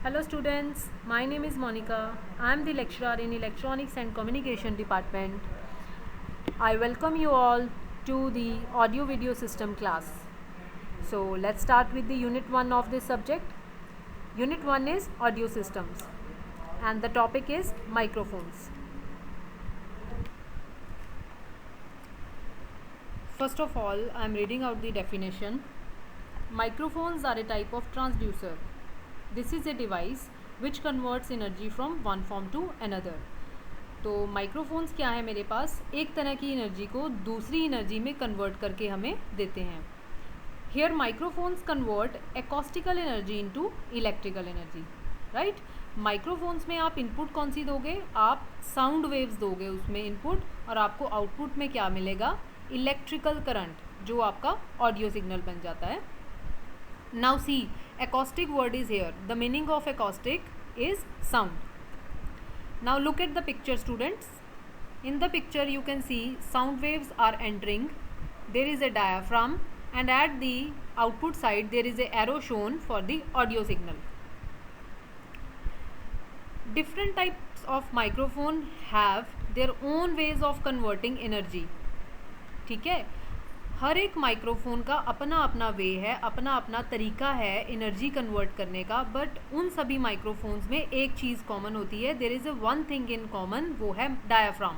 Hello students, my name is Monica. I am the lecturer in Electronics and Communication Department. I welcome you all to the audio video system class. So let's start with the unit 1 of this subject. Unit 1 is audio systems and the topic is microphones. First of all, I am reading out the definition. Microphones are a type of transducer. This is a device which converts energy from one form to another. तो microphones क्या है मेरे पास, एक तरह की energy को दूसरी energy में कन्वर्ट करके हमें देते हैं. Here microphones convert acoustical energy into electrical energy. Right, microphones में आप इनपुट कौन सी दोगे, आप साउंड वेव्स दोगे उसमें इनपुट, और आपको आउटपुट में क्या मिलेगा, इलेक्ट्रिकल करंट, जो आपका ऑडियो सिग्नल बन जाता है. Now see, acoustic word is here. The meaning of acoustic is sound. Now look at the picture, students. In the picture you can see sound waves are entering. There is a diaphragm and at the output side there is a arrow shown for the audio signal. Different types of microphone have their own ways of converting energy. ठीक है, हर एक microphone का अपना अपना वे है, अपना अपना तरीका है एनर्जी कन्वर्ट करने का. बट उन सभी माइक्रोफोन्स में एक चीज़ कॉमन होती है, there is a one thing in common, वो है डायाफ्राम.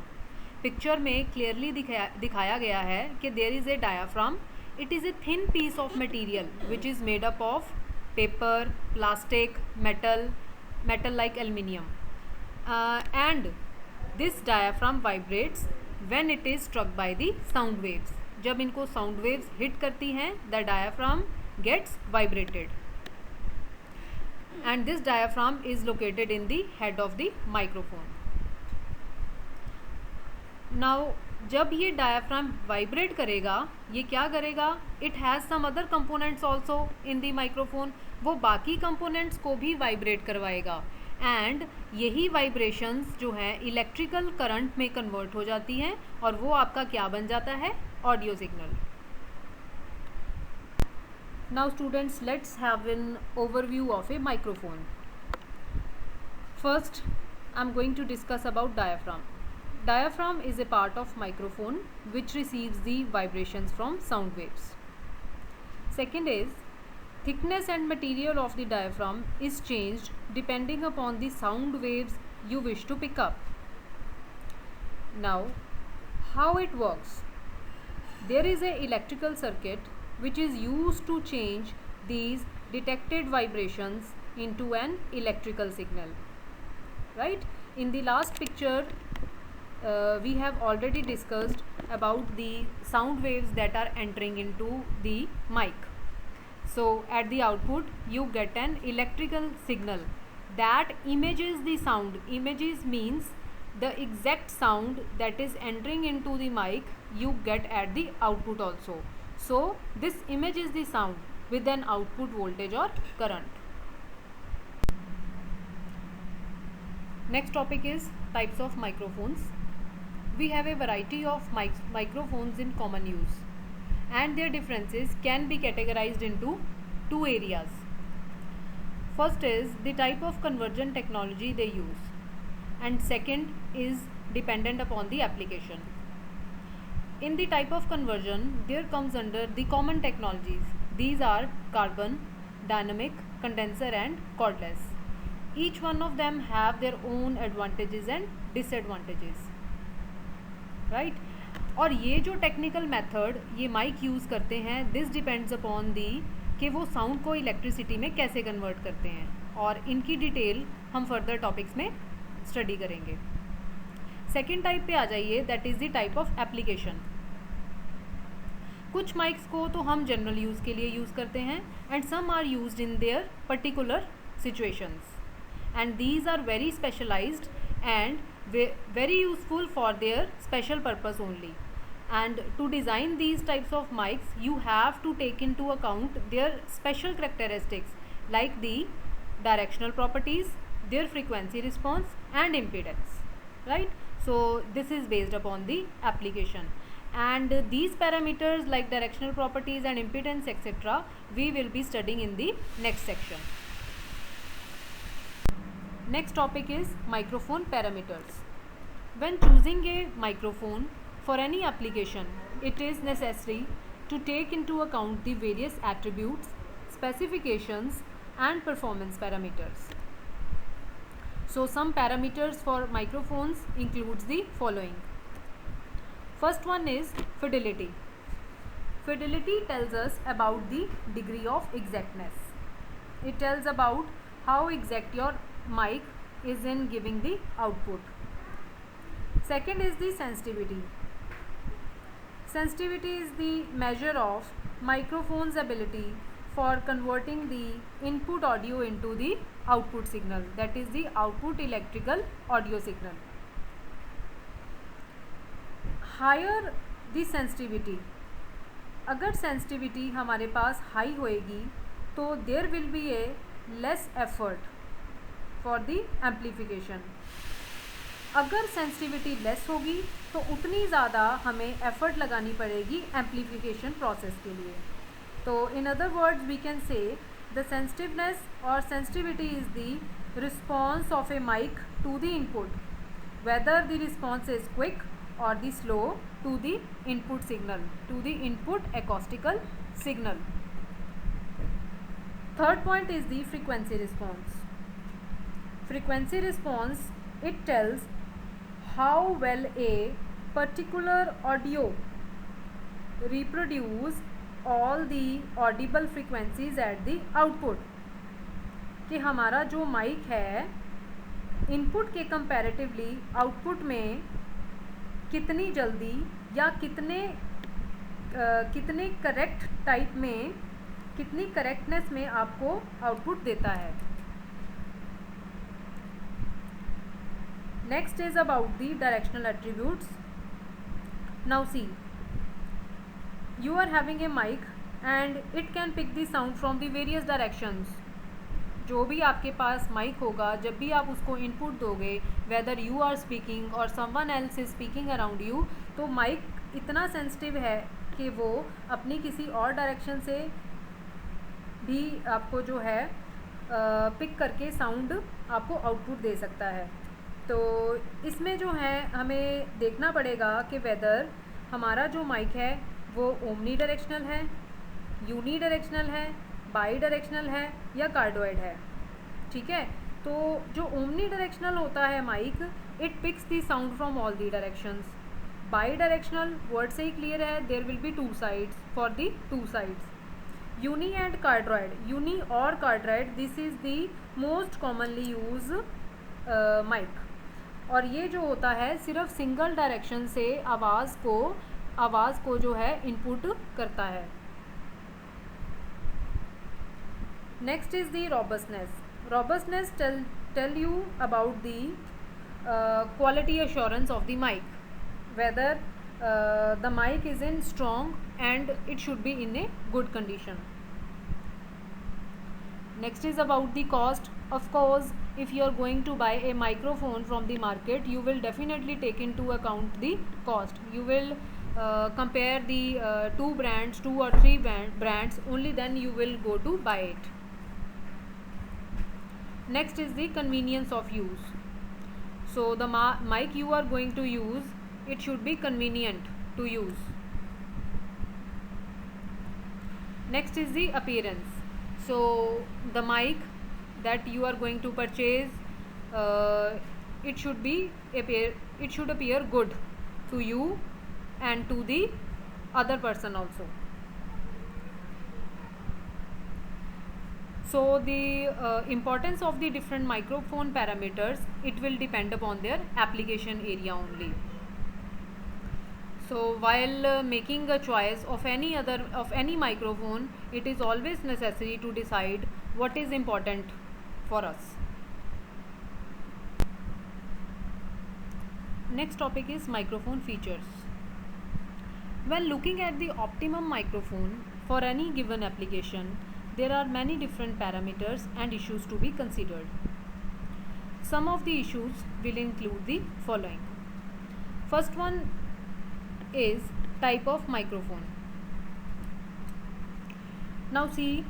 पिक्चर में क्लियरली दिखाया गया है कि there is a diaphragm. It is a thin piece of material which is made up of paper, plastic, metal like aluminium, and this diaphragm vibrates when it is struck by the sound waves. जब इनको sound waves hit करती हैं, the diaphragm gets vibrated and this diaphragm is located in the head of the microphone. Now जब ये diaphragm vibrate करेगा, ये क्या करेगा, it has some other components also in the microphone. वो बाकी कंपोनेंट्स को भी वाइब्रेट करवाएगा एंड यही वाइब्रेशंस जो हैं इलेक्ट्रिकल करंट में कन्वर्ट हो जाती हैं और वो आपका क्या बन जाता है, audio signal. Now students, let's have an overview of a microphone. First I am going to discuss about diaphragm. Diaphragm is a part of microphone which receives the vibrations from sound waves. Second is, thickness and material of the diaphragm is changed depending upon the sound waves you wish to pick up. Now, how it works? There is a electrical circuit which is used to change these detected vibrations into an electrical signal. Right? In the last picture, we have already discussed about the sound waves that are entering into the mic. So at the output you get an electrical signal that images the sound. Images means the exact sound that is entering into the mic you get at the output also. So this images the sound with an output voltage or current. Next topic is types of microphones. We have a variety of microphones in common use and their differences can be categorized into two areas. First is the type of conversion technology they use, and second is dependent upon the application. In the type of conversion, there comes under the common technologies. These are carbon, dynamic, condenser and cordless. Each one of them have their own advantages and disadvantages. Right, और ये जो technical method ये mic use करते हैं, this depends upon the कि वो sound को electricity में कैसे कन्वर्ट करते हैं, और इनकी डिटेल हम फर्दर टॉपिक्स में स्टडी करेंगे. सेकेंड टाइप पे आ जाइए, that is the type of application. कुछ माइक्स को तो हम जनरल यूज़ के लिए यूज़ करते हैं and some are used in their particular situations and these are very specialised and very useful for their special purpose only. And to design these types of mics you have to take into account their special characteristics like the directional properties, their frequency response and impedance. Right, so this is based upon the application, and these parameters like directional properties and impedance etc we will be studying in the next section. Next topic is microphone parameters. When choosing a microphone for any application, it is necessary to take into account the various attributes, specifications and performance parameters. So some parameters for microphones includes the following. First one is fidelity. Fidelity tells us about the degree of exactness. It tells about how exact your mic is in giving the output. Second is the sensitivity. Sensitivity is the measure of microphone's ability for converting the input audio into the output signal, that is the output electrical audio signal. Higher the sensitivity, अगर sensitivity हमारे पास high होएगी तो there will be a less effort for the amplification. अगर sensitivity less होगी तो उतनी ज़्यादा हमें एफर्ट लगानी पड़ेगी एम्प्लीफिकेशन प्रोसेस के लिए. तो in other words we can say the sensitiveness और sensitivity is the response of a mic to the input, whether the response is quick or the slow to the input signal, to the input acoustical signal. Third point is the frequency response. Frequency response, it tells how well a particular audio reproduce all the audible frequencies at the output. कि हमारा जो mic है input के comparatively output में कितनी जल्दी या कितने करेक्ट टाइप में, कितनी करेक्टनेस में आपको आउटपुट देता है. Next is about the directional attributes. Now see, you are having a mic and it can pick the sound from the various directions. जो भी आपके पास माइक होगा, जब भी आप उसको इनपुट दोगे, वेदर यू आर स्पीकिंग और someone else is speaking around you, तो माइक इतना सेंसिटिव है कि वो अपनी किसी और डायरेक्शन से भी आपको जो है पिक करके साउंड आपको आउटपुट दे सकता है. तो इसमें जो है हमें देखना पड़ेगा कि वेदर हमारा जो माइक है वो ओमनी डायरेक्शनल है, यूनी डायरेक्शनल है, बाई डायरेक्शनल है या कार्डोइड है. ठीक है, तो जो ओमनी डायरेक्शनल होता है mic, it picks the sound from all the directions. Bi directional word से ही क्लियर है, there will be two sides for the two sides. Uni and cardioid, uni और cardioid, this is the most commonly use mic. और ये जो होता है सिर्फ सिंगल डायरेक्शन से आवाज़ को जो है इनपुट करता है. Next is the robustness. Robustness tell you about the quality assurance of the mic, whether the mic is in strong and it should be in a good condition. Next is about the cost. Of course, if you are going to buy a microphone from the market, you will definitely take into account the cost. You will compare the two or three brands, only then you will go to buy it. Next is the convenience of use. So the mic you are going to use, it should be convenient to use. Next is the appearance. So the mic that you are going to purchase, it should appear good to you and to the other person also. So the importance of the different microphone parameters, it will depend upon their application area only. So while making a choice of any microphone, it is always necessary to decide what is important for us. Next topic is microphone features. When looking at the optimum microphone for any given application, there are many different parameters and issues to be considered. Some of the issues will include the following. First one is type of microphone. Now see,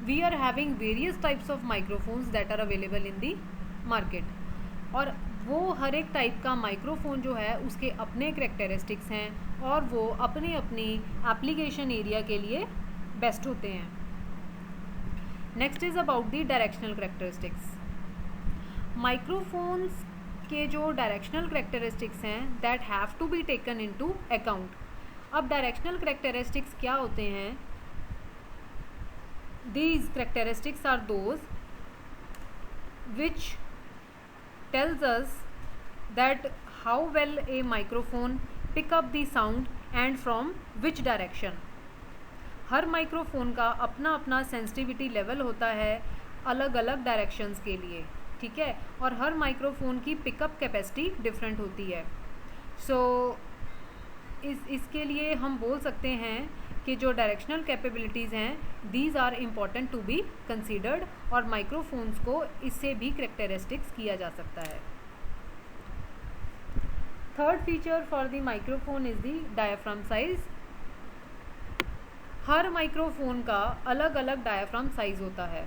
we are having various types of microphones that are available in the market. और वो हर एक type का microphone जो है उसके अपने characteristics हैं और वो अपने अपनी एप्लीकेशन एरिया के लिए बेस्ट होते हैं। Next is about the directional characteristics. Microphones के जो डायरेक्शनल करेक्टरिस्टिक्स हैं that have to be taken into account. अब डायरेक्शनल करेक्टरिस्टिक्स क्या होते हैं? These characteristics are those which tells us that how well a microphone pick up the sound and from which direction. Her microphone का अपना अपना sensitivity level होता है अलग अलग डायरेक्शंस के लिए, ठीक है, और हर माइक्रोफोन की पिकअप कैपेसिटी डिफरेंट होती है। सो इसके लिए हम बोल सकते हैं कि जो डायरेक्शनल कैपेबिलिटीज़ हैं these are important to be considered, और माइक्रोफोन्स को इससे भी करेक्टरिस्टिक्स किया जा सकता है। Third feature for the microphone is the diaphragm size. हर माइक्रोफोन का अलग अलग डायाफ्राम साइज़ होता है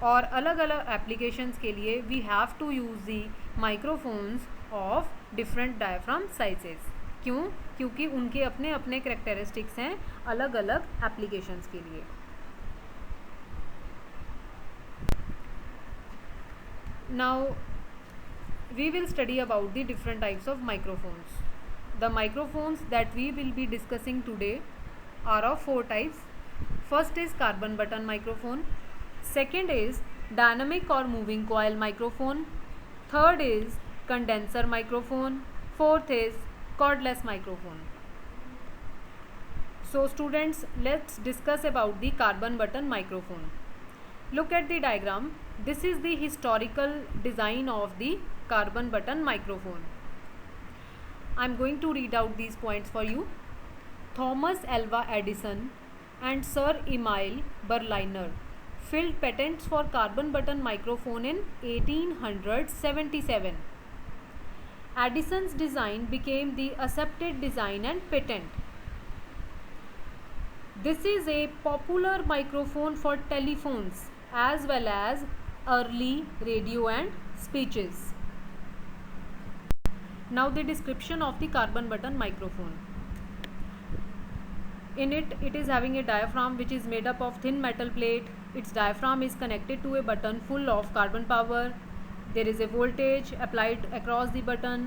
और अलग अलग एप्लीकेशंस के लिए we have to use the microphones of different diaphragm sizes. क्यों? क्योंकि उनके अपने अपने करेक्टरिस्टिक्स हैं अलग अलग एप्लीकेशंस के लिए। Now we will study about the different types of microphones. The microphones that we will be discussing today are of 4 types. First is carbon button microphone. Second is dynamic or moving coil microphone. Third is condenser microphone. Fourth is cordless microphone. So students, let's discuss about the carbon button microphone. Look at the diagram. This is the historical design of the carbon button microphone. I am going to read out these points for you. Thomas Alva Edison and Sir Emile Berliner filed patents for carbon button microphone in 1877. Edison's design became the accepted design and patent. This is a popular microphone for telephones as well as early radio and speeches. Now the description of the carbon button microphone. In it is having a diaphragm which is made up of thin metal plate. Its diaphragm is connected to a button full of carbon power. There is a voltage applied across the button.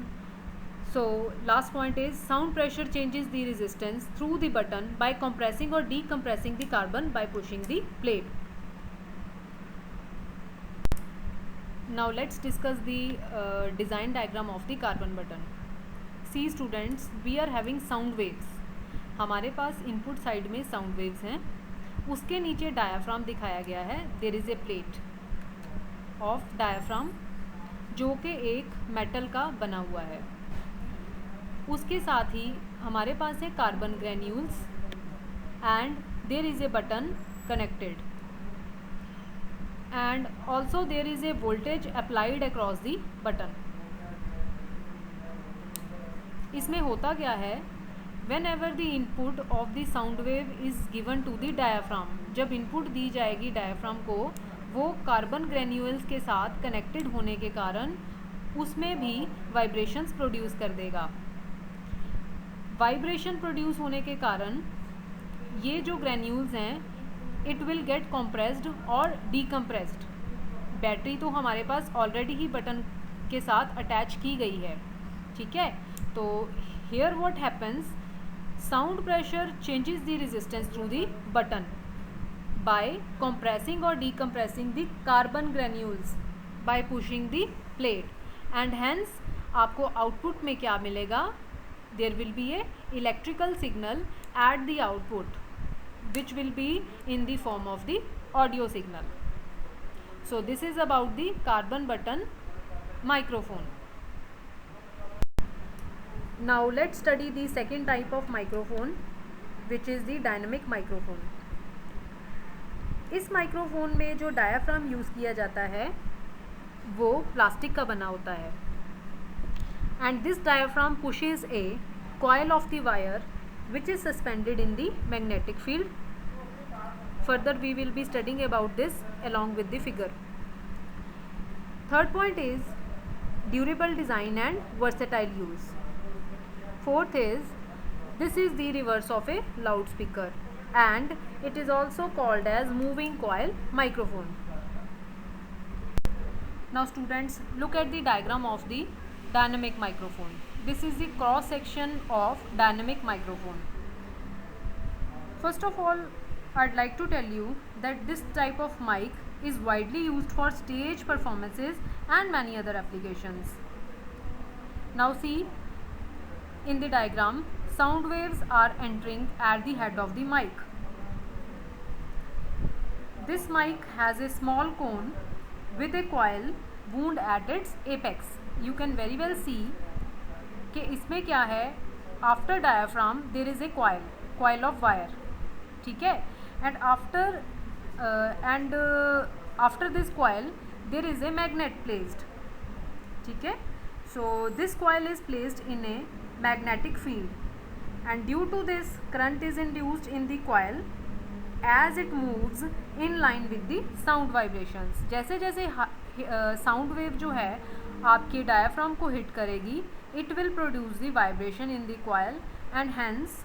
So last point is sound pressure changes the resistance through the button by compressing or decompressing the carbon by pushing the plate. Now let's discuss the design diagram of the carbon button. See students, we are having sound waves. हमारे पास input side में sound waves हैं, उसके नीचे diaphragm दिखाया गया है। There is a plate of diaphragm जो कि एक मेटल का बना हुआ है। उसके साथ ही हमारे पास है carbon granules and there is a button connected and also there is a voltage applied across the button. इसमें होता क्या है, whenever the input of the sound wave is given to the diaphragm, जब इनपुट दी जाएगी diaphragm को, वो carbon granules के साथ कनेक्टेड होने के कारण उसमें भी वाइब्रेशंस प्रोड्यूस कर देगा। वाइब्रेशन प्रोड्यूस होने के कारण ये जो ग्रेन्यूल्स हैं इट विल गेट कॉम्प्रेस्ड और डीकम्प्रेस्ड। बैटरी तो हमारे पास ऑलरेडी ही बटन के साथ अटैच की गई है, ठीक है। तो here what happens, sound pressure changes the resistance through the button by compressing or decompressing the carbon granules by pushing the plate and hence आपको output में क्या मिलेगा, there will be a electrical signal at the output which will be in the form of the audio signal. So this is about the carbon button microphone. Now let's study the second type of microphone which is the dynamic microphone. इस microphone में जो diaphragm use किया जाता है वो plastic का बना होता है and this diaphragm pushes a coil of the wire which is suspended in the magnetic field. Further we will be studying about this along with the figure. Third point is durable design and versatile use. Fourth is this is the reverse of a loudspeaker and it is also called as moving coil microphone. Now students, look at the diagram of the dynamic microphone. This is the cross section of dynamic microphone. First of all, I'd like to tell you that this type of mic is widely used for stage performances and many other applications. Now see, in the diagram, sound waves are entering at the head of the mic. This mic has a small cone with a coil wound at its apex. You can very well see कि इसमें क्या है, after diaphragm there is a coil of wire, ठीक है, and after this coil there is a magnet placed, ठीक है. So this coil is placed in a magnetic field and due to this current is induced in the coil as it moves in line with the sound vibrations. जैसे जैसे sound wave जो है आपके diaphragm को hit करेगी, it will produce the vibration in the coil and hence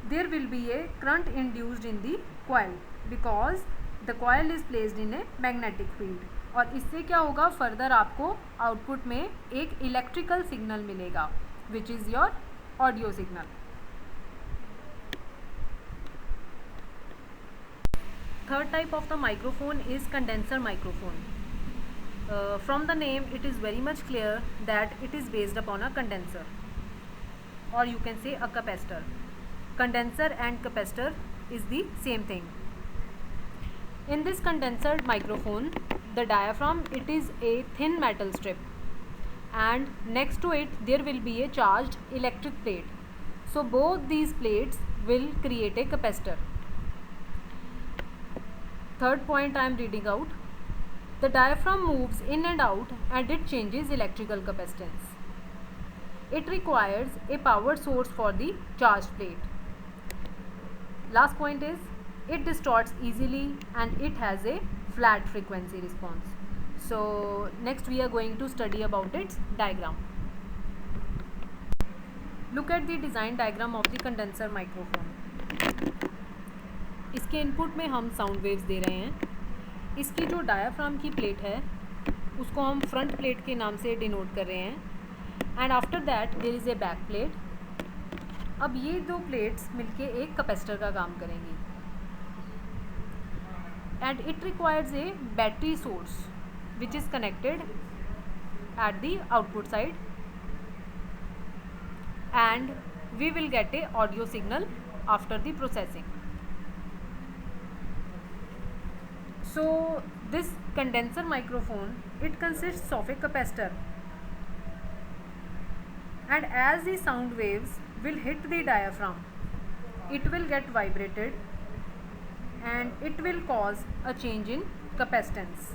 there will be a current induced in the coil because the coil is placed in a magnetic field. और इससे क्या होगा, further आपको output में एक electrical signal मिलेगा which is your audio signal. Third type of the microphone is condenser microphone. From the name it is very much clear that it is based upon a condenser or you can say a capacitor. Condenser and capacitor is the same thing. In this condenser microphone, the diaphragm, it is a thin metal strip and next to it there will be a charged electric plate. So both these plates will create a capacitor. Third point I am reading out. The diaphragm moves in and out and it changes electrical capacitance. It requires a power source for the charged plate. Last point is it distorts easily and it has a flat frequency response. So next we are going to study about its diagram. Look at the design diagram of the condenser microphone. इसके input में हम sound waves दे रहे हैं. इसकी जो diaphragm की plate है उसको हम फ्रंट प्लेट के नाम से डिनोट कर रहे हैं and after that there is a back plate. अब ये दो प्लेट्स मिलके एक कैपेसिटर का काम करेंगी and it requires a battery source which is connected at the output side and we will get a audio signal after the processing. So this condenser microphone, it consists of a capacitor and as the sound waves will hit the diaphragm, it will get vibrated and it will cause a change in capacitance.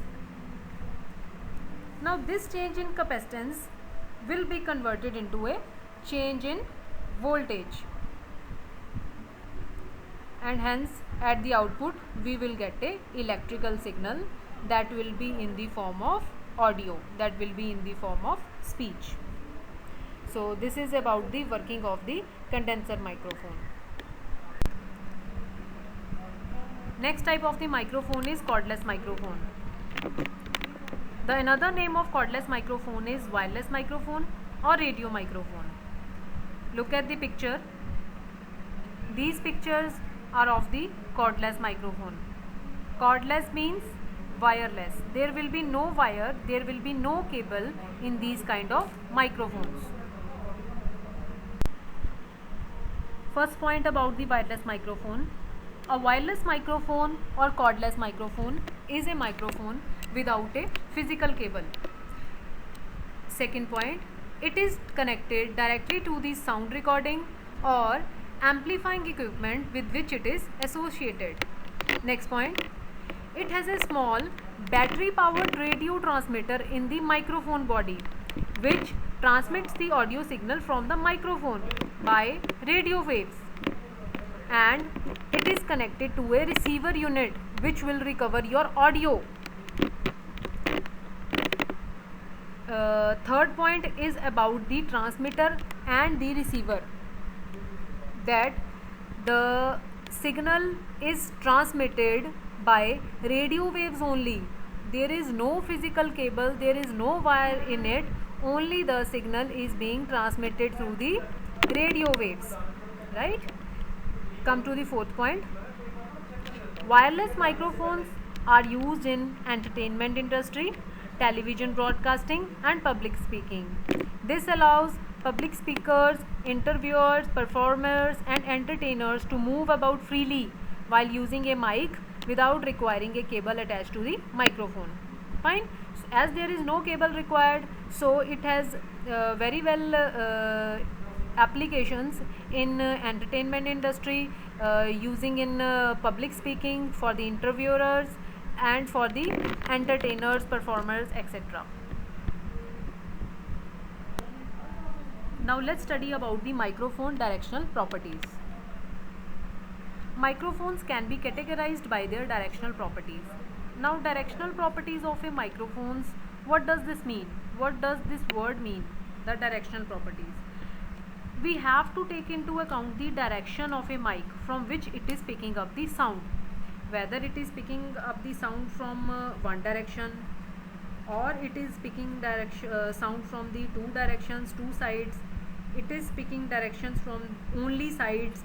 Now this change in capacitance will be converted into a change in voltage and hence at the output we will get a electrical signal that will be in the form of audio, that will be in the form of speech. So this is about the working of the condenser microphone. Next type of the microphone is cordless microphone. The another name of cordless microphone is wireless microphone or radio microphone. Look at the picture. These pictures are of the cordless microphone. Cordless means wireless. There will be no wire, there will be no cable in these kind of microphones. First point about the wireless microphone. A wireless microphone or cordless microphone is a microphone without a physical cable. Second point, it is connected directly to the sound recording or amplifying equipment with which it is associated. Next point, it has a small battery powered radio transmitter in the microphone body which transmits the audio signal from the microphone by radio waves and it is connected to a receiver unit which will recover your audio. Third point is about the transmitter and the receiver, that the signal is transmitted by radio waves only. There is no physical cable, there is no wire in it, only the signal is being transmitted through the radio waves, right? Come to the fourth point. Wireless microphones are used in entertainment industry, television broadcasting and public speaking. This allows public speakers, interviewers, performers and entertainers to move about freely while using a mic without requiring a cable attached to the microphone. Fine. So, as there is no cable required, so it has very well applications in entertainment industry, using in public speaking, for the interviewers and for the entertainers, performers, etc. Now let's study about the microphone directional properties. Microphones can be categorized by their directional properties. Now directional properties of a microphones, what does this mean? What does this word mean? The directional properties. We have to take into account the direction of a mic from which it is picking up the sound. Whether it is picking up the sound from one direction, or it is picking sound from the two directions, two sides, it is picking directions from only sides,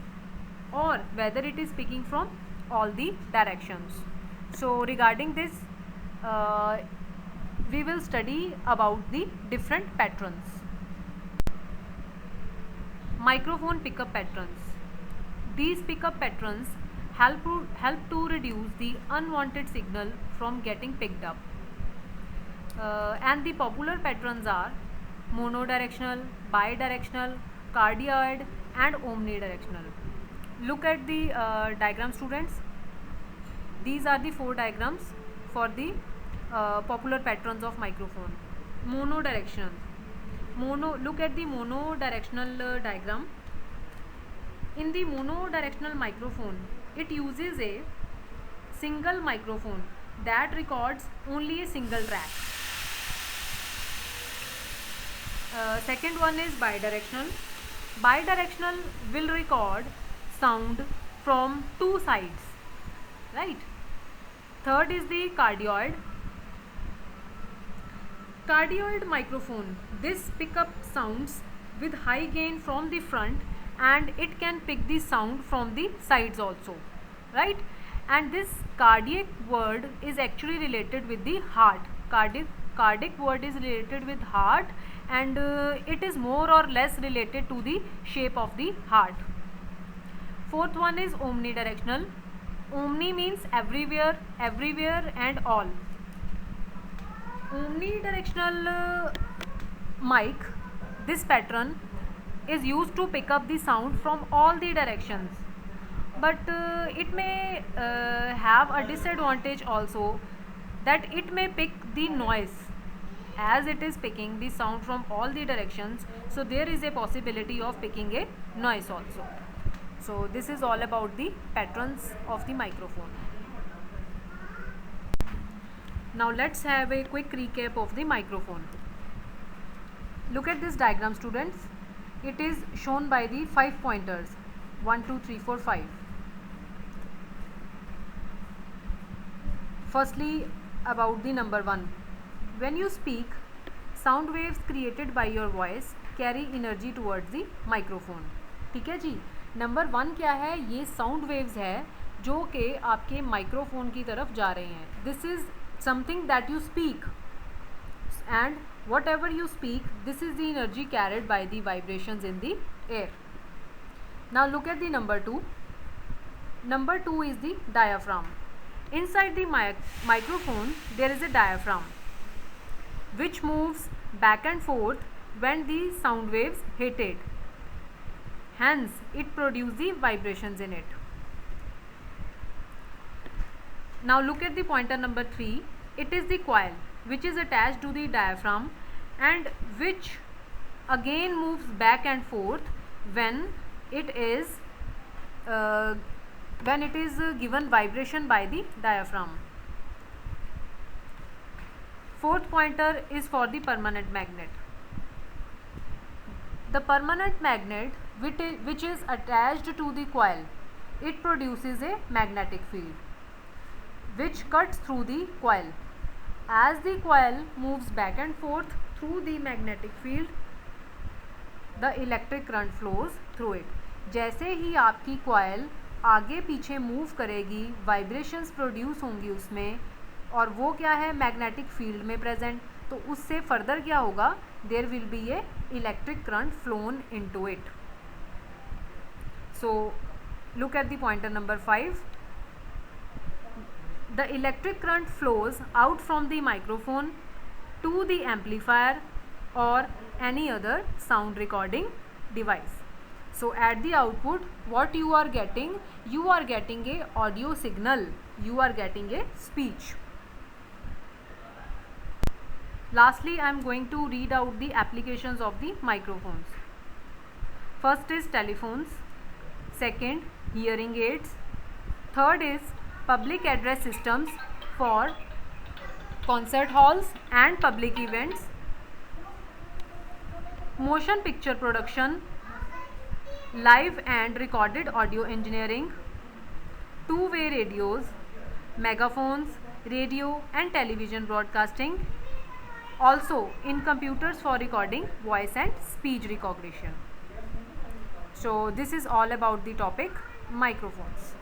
or whether it is picking from all the directions. So regarding this, we will study about the different patterns. Microphone pickup patterns. These pickup patterns help to reduce the unwanted signal from getting picked up. And the popular patterns are monodirectional, bidirectional, cardioid and omnidirectional. Look at the diagram, students. These are the four diagrams for the popular patterns of microphone. Monodirectional. Look at the monodirectional diagram. In the monodirectional microphone, it uses a single microphone that records only a single track. Second one is bidirectional. Bidirectional will record sound from two sides, right? Third is the cardioid. Cardioid microphone, this pick up sounds with high gain from the front, and it can pick the sound from the sides also, right? And this cardiac word is actually related with the heart. Cardiac word is related with heart, and it is more or less related to the shape of the heart. Fourth one is omnidirectional. Omni means everywhere, everywhere and all. Omnidirectional mic, this pattern is used to pick up the sound from all the directions, but it may have a disadvantage also, that it may pick the noise. As it is picking the sound from all the directions, so there is a possibility of picking a noise also. So this is all about the patterns of the microphone. Now let's have a quick recap of the microphone. Look at this diagram, students. It is shown by the 5 pointers, 1 2 3 4 5. Firstly, about the number 1. When you speak, sound waves created by your voice carry energy towards the microphone. ठीक है जी. Number 1 क्या है? ये sound waves है जो कि आपके microphone की तरफ जा रहे हैं. This is something that you speak, and whatever you speak, this is the energy carried by the vibrations in the air. Now look at the number 2. Number 2 is the diaphragm. Inside the microphone there is a diaphragm which moves back and forth when the sound waves hit it. Hence it produces the vibrations in it. Now look at the pointer number 3. It is the coil which is attached to the diaphragm and which again moves back and forth when it is given vibration by the diaphragm. Fourth pointer is for the permanent magnet. The permanent magnet which is attached to the coil, it produces a magnetic field which cuts through the coil. As the coil moves back and forth through the magnetic field, the electric current flows through it. जैसे ही आपकी coil आगे पीछे move करेगी, vibrations produce होंगी उसमें, और वो क्या है, मैग्नेटिक फील्ड में प्रेजेंट, तो उससे फर्दर क्या होगा, there will be a electric current flown into it. So look at the pointer number 5. The electric current flows out from the microphone to the amplifier or any other sound recording device. So at the output, what you are getting a audio signal, you are getting a speech. Lastly, I am going to read out the applications of the microphones. First is telephones, second hearing aids, third is public address systems for concert halls and public events, motion picture production, live and recorded audio engineering, two-way radios, megaphones, radio and television broadcasting, also in computers for recording voice and speech recognition. So this is all about the topic microphones.